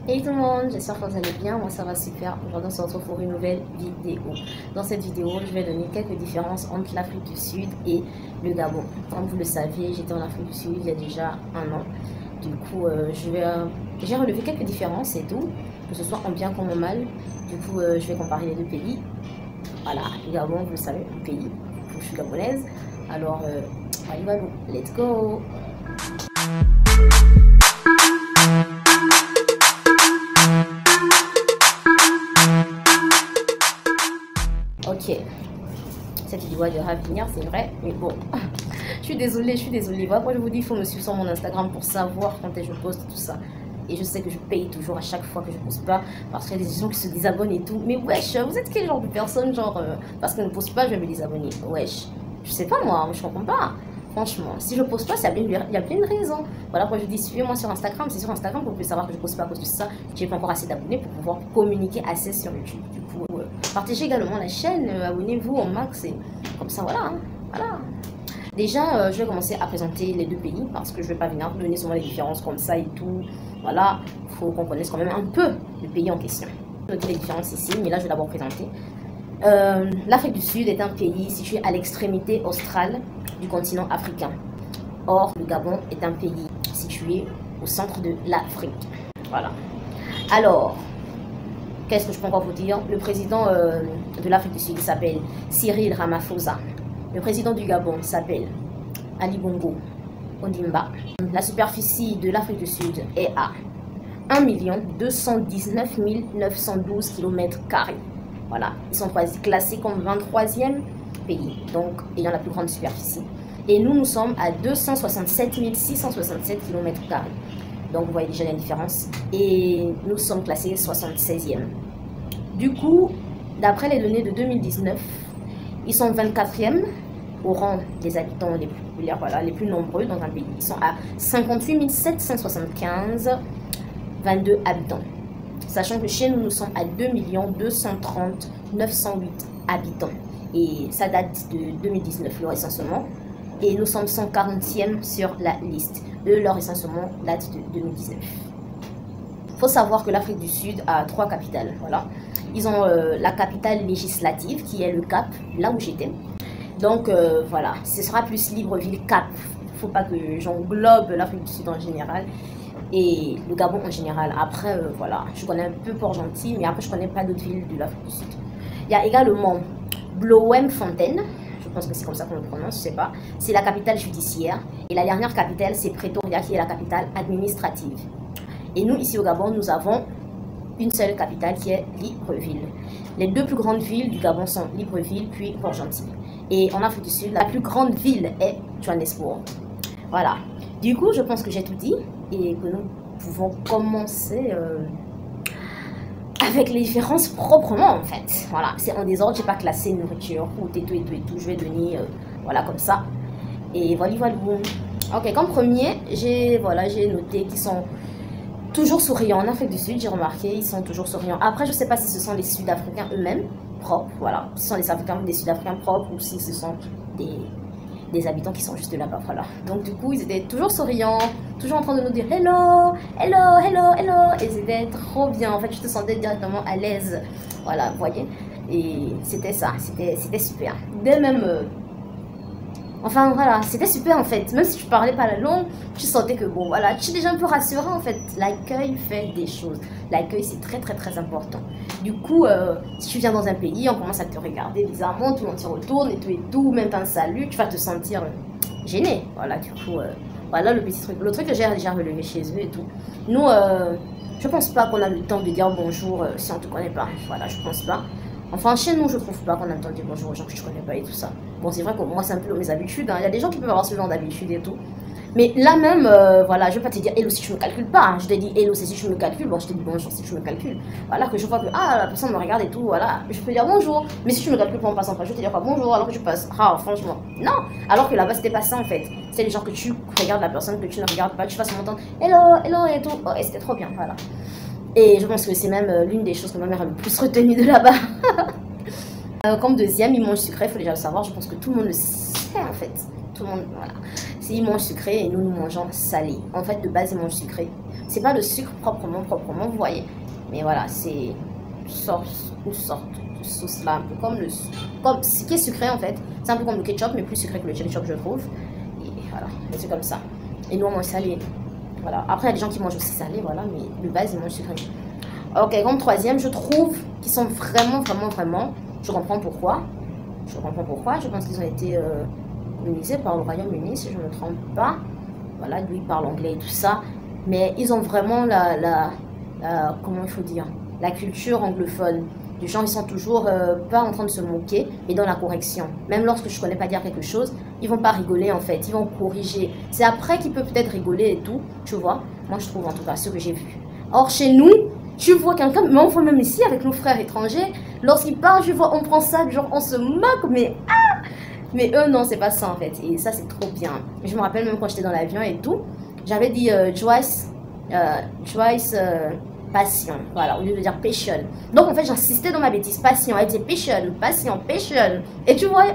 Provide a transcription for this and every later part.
Hey tout le monde, j'espère que vous allez bien, moi ça va super. Aujourd'hui on se retrouve pour une nouvelle vidéo. Dans cette vidéo, je vais donner quelques différences entre l'Afrique du Sud et le Gabon. Comme vous le savez, j'étais en Afrique du Sud il y a déjà un an. Du coup, j'ai relevé quelques différences et tout, que ce soit en bien comme en mal. Du coup, je vais comparer les deux pays. Voilà, le Gabon, vous le savez, un pays. Du coup, je suis gabonaise. Alors, allez, let's go! Ok, cette vidéo devra venir, c'est vrai, mais bon, je suis désolée. Voilà pourquoi je vous dis, il faut me suivre sur mon Instagram pour savoir quand je poste tout ça. Et je sais que je paye toujours à chaque fois que je poste pas, parce qu'il y a des gens qui se désabonnent et tout. Mais wesh, vous êtes quel genre de personne, genre, parce qu'elle ne poste pas, je vais me désabonner. Wesh, je sais pas moi, je comprends pas. Franchement, si je poste pas, il y a plein de raisons. Voilà pourquoi je dis, suivez-moi sur Instagram. C'est sur Instagram que vous pouvez savoir que je poste pas à cause de ça. J'ai pas encore assez d'abonnés pour pouvoir communiquer assez sur YouTube. Du coup, partagez également la chaîne, abonnez-vous au max et comme ça, voilà. Voilà. Déjà, je vais commencer à présenter les deux pays parce que je vais pas venir donner souvent les différences comme ça et tout. Voilà, il faut qu'on connaisse quand même un peu le pays en question. Notez les différences ici, mais là je vais d'abord présenter. L'Afrique du Sud est un pays situé à l'extrémité australe du continent africain. Or, le Gabon est un pays situé au centre de l'Afrique. Voilà. Alors, qu'est-ce que je peux encore vous dire? Le président de l'Afrique du Sud s'appelle Cyril Ramaphosa. Le président du Gabon s'appelle Ali Bongo Ondimba. La superficie de l'Afrique du Sud est à 1 219 912 km². Voilà, ils sont classés comme 23e pays, donc ayant la plus grande superficie. Et nous sommes à 267 667 km². Donc vous voyez déjà la différence. Et nous sommes classés 76e. Du coup, d'après les données de 2019, ils sont 24e au rang des habitants les plus populaires, voilà, les plus nombreux dans un pays. Ils sont à 58 775, 22 habitants. Sachant que chez nous, nous sommes à 2 230 908 habitants. Et ça date de 2019, leur recensement. Et nous sommes 140e sur la liste. Leur recensement date de 2019. Il faut savoir que l'Afrique du Sud a 3 capitales. Voilà. Ils ont la capitale législative qui est le Cap, là où j'étais. Donc voilà, ce sera plus Libreville-Cap. Il ne faut pas que j'englobe l'Afrique du Sud en général et le Gabon en général. Après, voilà, je connais un peu Port-Gentil, mais après, je ne connais pas d'autres villes de l'Afrique du Sud. Il y a également Bloemfontein, je pense que c'est comme ça qu'on le prononce, je ne sais pas. C'est la capitale judiciaire. Et la dernière capitale, c'est Pretoria, qui est la capitale administrative. Et nous, ici au Gabon, nous avons une seule capitale qui est Libreville. Les deux plus grandes villes du Gabon sont Libreville puis Port-Gentil. Et en Afrique du Sud, la plus grande ville est Johannesburg. Voilà. Du coup, je pense que j'ai tout dit et que nous pouvons commencer avec les différences proprement en fait. Voilà, c'est en désordre, j'ai pas classé nourriture, route et tout. Je vais donner, voilà, comme ça. Et voilà. Ok, comme premier, j'ai noté qu'ils sont toujours souriants. En Afrique du Sud, j'ai remarqué, ils sont toujours souriants. Après, je sais pas si ce sont les Sud-Africains eux-mêmes propres, voilà. Si ce sont des Sud-Africains propres ou si ce sont des habitants qui sont juste là-bas, voilà. Donc du coup, ils étaient toujours souriants, toujours en train de nous dire hello, hello, hello, hello. Et c'était trop bien, en fait, je te sentais directement à l'aise, voilà, vous voyez. Et c'était ça, c'était super. Dès même... Enfin voilà, c'était super en fait. Même si tu parlais pas la langue, tu sentais que bon voilà, tu es déjà un peu rassurant en fait. L'accueil fait des choses. L'accueil c'est très important. Du coup, si tu viens dans un pays, on commence à te regarder bizarrement, tout le monde se retourne et tout, même un salut, tu vas te sentir gêné. Voilà, du coup, voilà le petit truc. Le truc que j'ai déjà relevé chez eux et tout. Nous, je pense pas qu'on a le temps de dire bonjour si on te connaît pas. Voilà, je pense pas. Enfin, chez nous, je trouve pas qu'on a le temps de dire bonjour aux gens que je connais pas et tout ça. Bon, c'est vrai que moi, c'est un peu mes habitudes. Hein. Il y a des gens qui peuvent avoir ce genre d'habitude et tout. Mais là même, voilà, je vais pas te dire hello si tu me calcules pas. Hein. Je te dis hello si tu me calcules. Bon, je te dis bonjour si tu me calcules. Voilà, que je vois que la personne me regarde et tout. Voilà, je peux dire bonjour. Mais si tu me calcules pas en passant pas, je vais te dire pas bonjour alors que je passe. Ah, franchement, non. Alors que là-bas, c'était pas ça en fait. C'est les gens que tu regardes la personne, que tu ne regardes pas, tu fasses m'entendre hello et tout. Oh, et c'était trop bien, voilà. Et je pense que c'est même l'une des choses que ma mère a le plus retenu de là-bas. Comme deuxième, ils mangent sucré, il faut déjà le savoir. Je pense que tout le monde le sait en fait. Tout le monde, voilà. Ils mangent sucré et nous mangeons salé. En fait, de base, ils mangent sucré. C'est pas le sucre proprement, vous voyez. Mais voilà, c'est une sorte de sauce là, un peu comme ce qui est sucré en fait. C'est un peu comme le ketchup, mais plus sucré que le ketchup, je trouve. Et voilà, c'est comme ça. Et nous, on mange salé. Voilà. Après, il y a des gens qui mangent aussi salé, voilà, mais de base, ils mangent sucré. Ok, comme troisième, je trouve qu'ils sont vraiment, je comprends pourquoi. Je pense qu'ils ont été colonisés par le Royaume-Uni, si je ne me trompe pas. Voilà, lui, il parle anglais et tout ça. Mais ils ont vraiment comment il faut dire, la culture anglophone. Les gens, ils sont toujours pas en train de se moquer, mais dans la correction. Même lorsque je ne connais pas dire quelque chose, ils vont pas rigoler en fait, ils vont corriger. C'est après qu'ils peuvent peut-être rigoler et tout, tu vois. Moi, je trouve en tout cas ce que j'ai vu. Or, chez nous, tu vois quelqu'un, mais on voit même ici avec nos frères étrangers, lorsqu'ils parlent, je vois, on prend ça, genre on se moque, mais mais eux, non, c'est pas ça en fait. Et ça, c'est trop bien. Je me rappelle même quand j'étais dans l'avion et tout, j'avais dit Joyce, passion, voilà, au lieu de dire passion. Donc en fait, j'insistais dans ma bêtise, passion, elle disait passion. Et tu vois,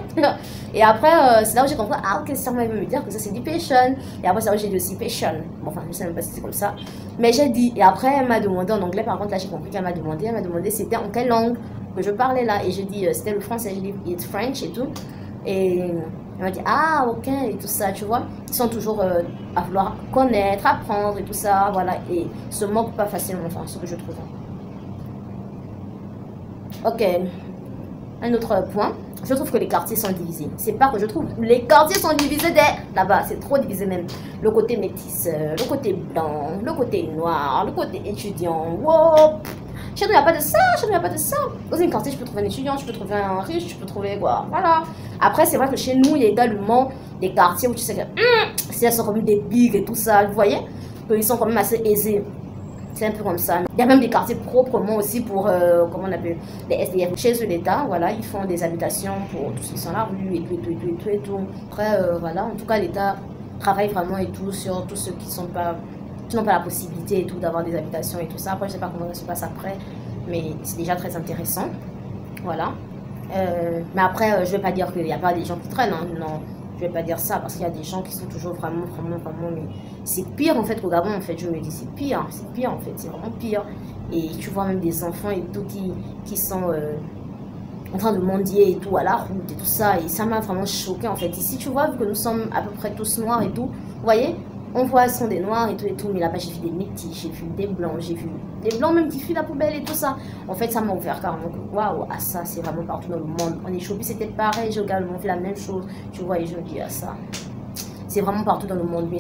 et après, c'est là où j'ai compris, ah ok, ça m'a me dire que ça c'est du passion. Et après, c'est là où j'ai dit aussi passion. Bon, enfin, je sais même pas si c'est comme ça. Mais j'ai dit, et après, elle m'a demandé en anglais, par contre, là j'ai compris qu'elle m'a demandé, c'était en quelle langue que je parlais là. Et j'ai dit, c'était le français, j'ai dit, it's French et tout. Et elle m'a dit, ah ok, et tout ça, tu vois. Ils sont toujours à vouloir connaître, apprendre et tout ça, voilà. Et se moquent pas facilement, enfin, ce que je trouve. Ok, un autre point. Je trouve que les quartiers sont divisés. C'est pas que je trouve. Les quartiers sont divisés là-bas. C'est trop divisé même. Le côté métisseur, le côté blanc, le côté noir, le côté étudiant. Wow. Chez nous, il n'y a pas de ça, Dans une quartier, je peux trouver un étudiant, je peux trouver un riche, je peux trouver quoi. Voilà. Après, c'est vrai que chez nous, il y a également des quartiers où tu sais que si elles sont comme des bigs et tout ça, vous voyez, qu'ils sont quand même assez aisés. C'est un peu comme ça. Il y a même des quartiers proprement aussi pour, comment on appelle, les SDF. Chez eux, l'État, voilà, ils font des habitations pour tous ceux qui sont à la rue et tout. Après, voilà, en tout cas, l'État travaille vraiment et tout sur tous ceux qui n'ont pas la possibilité et tout d'avoir des habitations et tout ça. Après, je sais pas comment ça se passe après, mais c'est déjà très intéressant. Voilà. Mais après, je vais pas dire qu'il n'y a pas des gens qui traînent, hein. Non, je vais pas dire ça parce qu'il y a des gens qui sont toujours vraiment, mais c'est pire en fait qu'au Gabon, en fait. Je me dis, c'est pire en fait, c'est vraiment pire. Et tu vois même des enfants et tout qui sont en train de mendier et tout à la route et tout ça. Et ça m'a vraiment choqué en fait. Ici, tu vois, vu que nous sommes à peu près tous noirs et tout, vous voyez, on voit, ce sont des noirs et tout, mais là-bas, j'ai vu des métis, j'ai vu des blancs, j'ai vu des blancs même qui fuient la poubelle et tout ça. En fait, ça m'a ouvert carrément que, waouh, ah ça, c'est vraiment partout dans le monde. En Éthiopie, c'était pareil, j'ai également fait la même chose, tu vois, et je me dis, ah ça, c'est vraiment partout dans le monde. Mais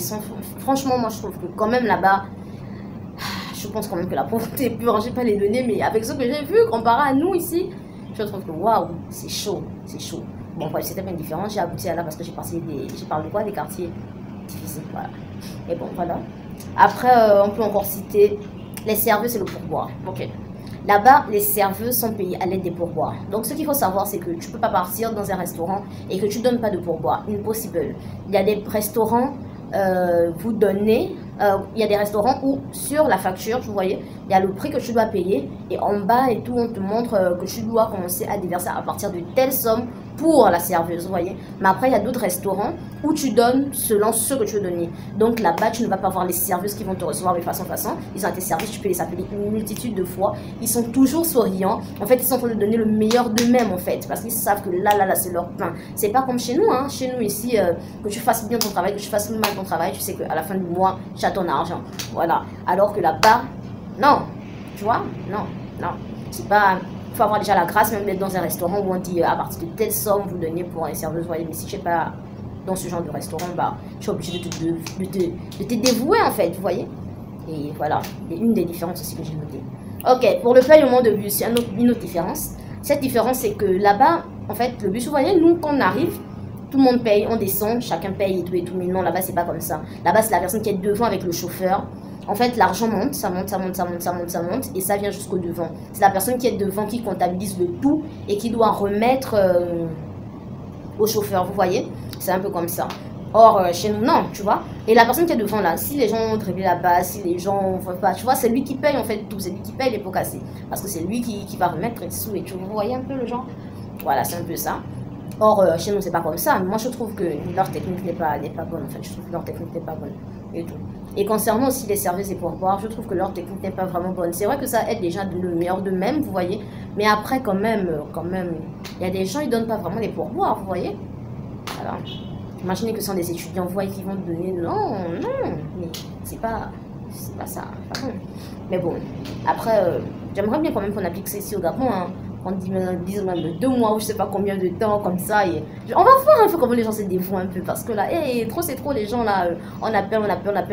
franchement, moi, je trouve que quand même là-bas, je pense quand même que la pauvreté est pure, j'ai pas les données, mais avec ce que j'ai vu, comparé à nous ici, je trouve que, waouh, c'est chaud. Bon, bref, c'était pas une différence, j'ai abouti à là parce que j'ai parlé de quoi, des quartiers difficiles, voilà. Et bon, voilà. Après, on peut encore citer les serveuses et le pourboire. Ok. Là-bas, les serveuses sont payées à l'aide des pourboires. Donc, ce qu'il faut savoir, c'est que tu ne peux pas partir dans un restaurant et que tu ne donnes pas de pourboire. Impossible. Il y a des restaurants, vous donnez, il y a des restaurants où, sur la facture, vous voyez, il y a le prix que tu dois payer. Et en bas et tout, on te montre que tu dois commencer à déverser à partir de telle somme pour la serveuse, vous voyez. Mais après, il y a d'autres restaurants où tu donnes selon ce que tu veux donner. Donc là-bas, tu ne vas pas voir les serveuses qui vont te recevoir de façon. Ils ont été servis, tu peux les appeler une multitude de fois. Ils sont toujours souriants. En fait, ils sont en train de donner le meilleur d'eux-mêmes, en fait. Parce qu'ils savent que là, c'est leur pain. C'est pas comme chez nous, hein. Chez nous, ici, que tu fasses bien ton travail, que tu fasses mal ton travail, tu sais qu'à la fin du mois, tu as ton argent. Voilà. Alors que là-bas, non. Tu vois? Non. C'est pas... Il faut avoir déjà la grâce même d'être dans un restaurant où on dit à partir de telle somme vous donnez pour un serveuse, voyez. Mais si je sais pas dans ce genre de restaurant, bah je suis obligée de te dévouer en fait, vous voyez. Et voilà, une des différences aussi que j'ai notées. Ok, pour le paiement de bus, il y a une autre différence. Cette différence, c'est que là-bas, en fait, le bus, vous voyez, nous quand on arrive, tout le monde paye, on descend, chacun paye et tout, mais non, là-bas c'est pas comme ça. Là-bas c'est la personne qui est devant avec le chauffeur. En fait, l'argent monte, ça monte, et ça vient jusqu'au devant. C'est la personne qui est devant qui comptabilise le tout et qui doit remettre au chauffeur, vous voyez. C'est un peu comme ça. Or, chez nous, non, tu vois. Et la personne qui est devant là, si les gens ont dribblé la base, si les gens ne font pas, tu vois, c'est lui qui paye en fait tout. C'est lui qui paye les pots cassés. Parce que c'est lui qui va remettre les sous et tout. Vous voyez un peu le genre. Voilà, c'est un peu ça. Or, chez nous, c'est pas comme ça. Moi, je trouve que leur technique n'est pas bonne. En fait, je trouve que leur technique n'est pas bonne et tout. Et concernant aussi les services et pourboires, je trouve que leur technique n'est pas vraiment bonne. C'est vrai que ça aide les gens le meilleur d'eux-mêmes, vous voyez. Mais après, quand même, il y a des gens, ils donnent pas vraiment les pourboires, vous voyez. Alors, imaginez que ce sont des étudiants, vous voyez, qui vont donner. Non, non, mais c'est pas ça. Pas bon. Mais bon, après, j'aimerais bien quand même qu'on applique ça ici au Gabon, hein. On dit même 2 mois ou je sais pas combien de temps comme ça. Et on va voir un peu comment les gens se dévouent un peu. Parce que là, trop c'est trop les gens là. On appelle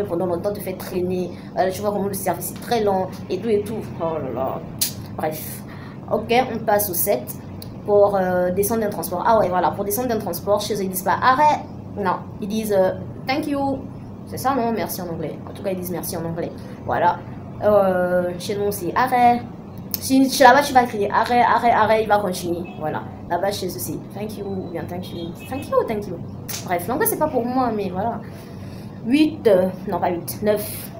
pendant longtemps, te fait traîner. Tu vois comment le service est très lent et tout et tout. Oh là là. Bref. Ok, on passe au 7 pour descendre d'un transport. Ah ouais, voilà. Pour descendre d'un transport, chez eux, ils disent pas arrête. Non, ils disent thank you. C'est ça, non? Merci en anglais. En tout cas, ils disent merci en anglais. Voilà. Chez nous, c'est arrêt. Si là-bas, tu vas crier arrêt, arrêt, arrêt, il va continuer. Voilà. Là-bas, chez eux, c'est thank you ou bien thank you. Thank you, thank you. Bref, l'anglais, c'est pas pour moi, mais voilà. 8, non pas 8, 9.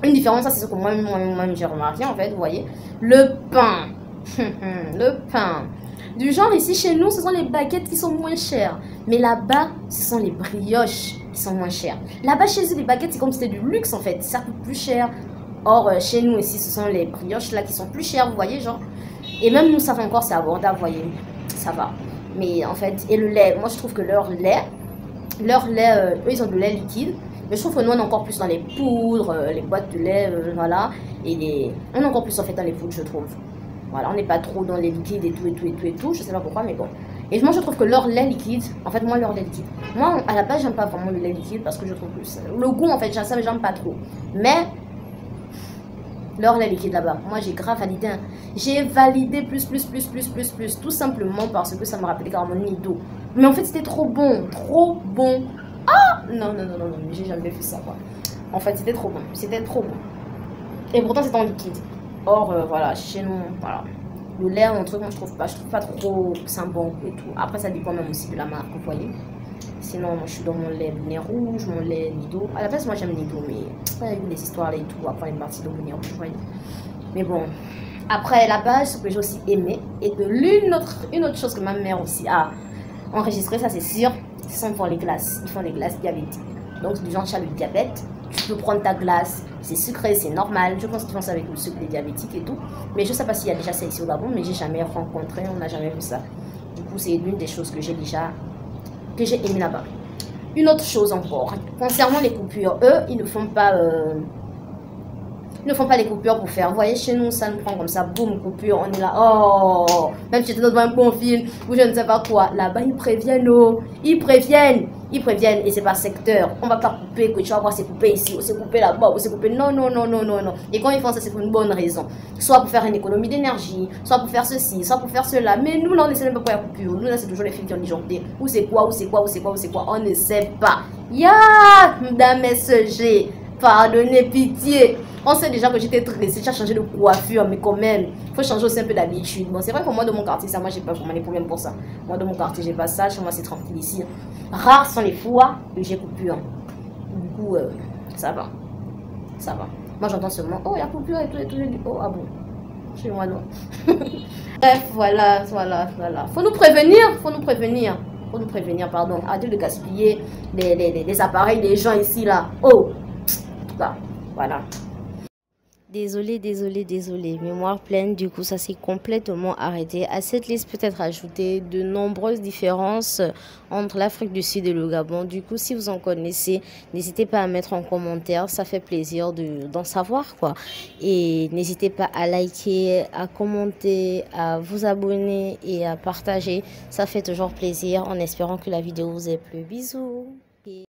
Une différence, ça, c'est ce que moi-même j'ai remarqué, en fait, vous voyez. Le pain. Le pain. Du genre, ici, chez nous, ce sont les baguettes qui sont moins chères. Mais là-bas, ce sont les brioches qui sont moins chères. Là-bas, chez eux, les baguettes, c'est comme si c'était du luxe, en fait. Ça coûte plus cher. Or, chez nous ici, ce sont les brioches là qui sont plus chères, vous voyez, genre. Et même nous, ça va encore, c'est abordable, vous voyez. Ça va. Mais en fait, et le lait, moi je trouve que leur lait, eux, ils ont du lait liquide. Mais je trouve que nous, on est encore plus dans les poudres, les boîtes de lait, voilà. On est encore plus en fait dans les poudres, je trouve. Voilà, on n'est pas trop dans les liquides et tout. Je sais pas pourquoi, mais bon. Et moi, je trouve que leur lait liquide, en fait, moi, leur lait liquide. Moi, à la base, j'aime pas vraiment le lait liquide parce que je trouve que le goût, en fait, j'aime pas trop. Mais leur lait liquide là-bas, moi j'ai grave validé. J'ai validé plus. Tout simplement parce que ça me rappelait carrément Nido. Mais en fait, c'était trop bon. Trop bon. Ah non, j'ai jamais fait ça, quoi. En fait, c'était trop bon. Et pourtant, c'était en liquide. Or, voilà, chez nous, voilà. Le lait, un truc, moi je trouve pas trop ça bon et tout. Après, ça dépend même aussi de la marque, vous voyez. Sinon, moi, je suis dans mon lait rouge, mon lait Nido. À la base, moi, j'aime Nido, mais il y a eu des histoires là et tout. Après, une partie de mon lait rouge, vous voyez. Mais bon. Après, la base, ce que j'ai aussi aimé, et que une autre chose que ma mère aussi a enregistré, ça c'est sûr, ce sont pour les glaces. Ils font les glaces diabétiques. Donc, du genre, tu as le diabète, tu peux prendre ta glace, c'est sucré, c'est normal. Je pense qu'ils font ça avec le sucre des diabétiques et tout. Mais je sais pas s'il y a déjà ça ici au Gabon, mais j'ai jamais rencontré, on n'a jamais vu ça. Du coup, c'est l'une des choses que j'ai aimé là-bas. Une autre chose encore, concernant les coupures, eux, ils ne font pas les coupures pour faire. Vous voyez, chez nous, ça nous prend comme ça, boum, coupure, on est là, oh, même si j'étais dans un bon film, ou je ne sais pas quoi, là-bas, ils préviennent, oh, ils préviennent, et c'est par secteur. On va pas couper, que tu vas voir, c'est coupé ici, ou c'est coupé là-bas, ou c'est coupé, non. Et quand ils font ça, c'est pour une bonne raison. Soit pour faire une économie d'énergie, soit pour faire ceci, soit pour faire cela. Mais nous, là, on ne sait même pas pour la coupure. Nous, là, c'est toujours les filles qui ont disjoncté. Ou c'est quoi, on ne sait pas. Ya, mesdames, messieurs, pardonnez, pitié. On sait déjà que j'étais tressée, j'ai changé de coiffure, mais quand même, il faut changer aussi un peu d'habitude. Bon, c'est vrai que moi, de mon quartier, ça, moi, j'ai pas vraiment les problèmes pour ça. Moi, de mon quartier, j'ai pas ça, chez moi, c'est tranquille ici. Rares sont les fois que j'ai coupure. Du coup, ça va. Moi, j'entends seulement, oh, il y a coupure et tout. Je dis, oh, ah bon, chez moi, non. Bref, voilà. Faut nous prévenir, pardon. Arrêtez de gaspiller les appareils des gens ici, là. Oh, en tout cas, voilà. Désolée, mémoire pleine, du coup ça s'est complètement arrêté. À cette liste peut-être ajouter de nombreuses différences entre l'Afrique du Sud et le Gabon. Du coup, si vous en connaissez, n'hésitez pas à mettre en commentaire, ça fait plaisir d'en savoir, quoi. Et n'hésitez pas à liker, à commenter, à vous abonner et à partager. Ça fait toujours plaisir en espérant que la vidéo vous ait plu. Bisous.